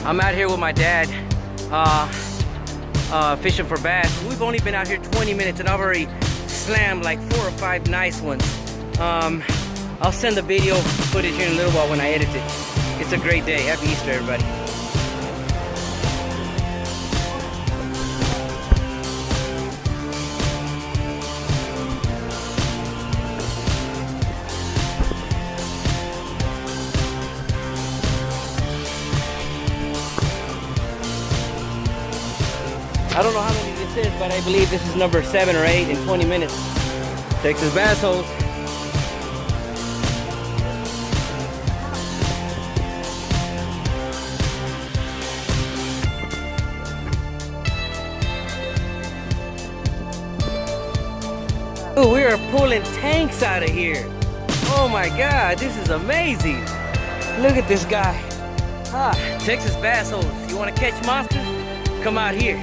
I'm out here with my dad, fishing for bass. We've only been out here 20 minutes and I've already slammed like 4 or 5 nice ones. I'll send the video footage here in a little while when I edit it. It's a great day. Happy Easter, everybody. I don't know how many this is, but I believe this is number 7 or 8 in 20 minutes. Texas bass holes. Ooh, we are pulling tanks out of here. Oh my God, this is amazing. Look at this guy. Texas bass holes. You want to catch monsters? Come out here.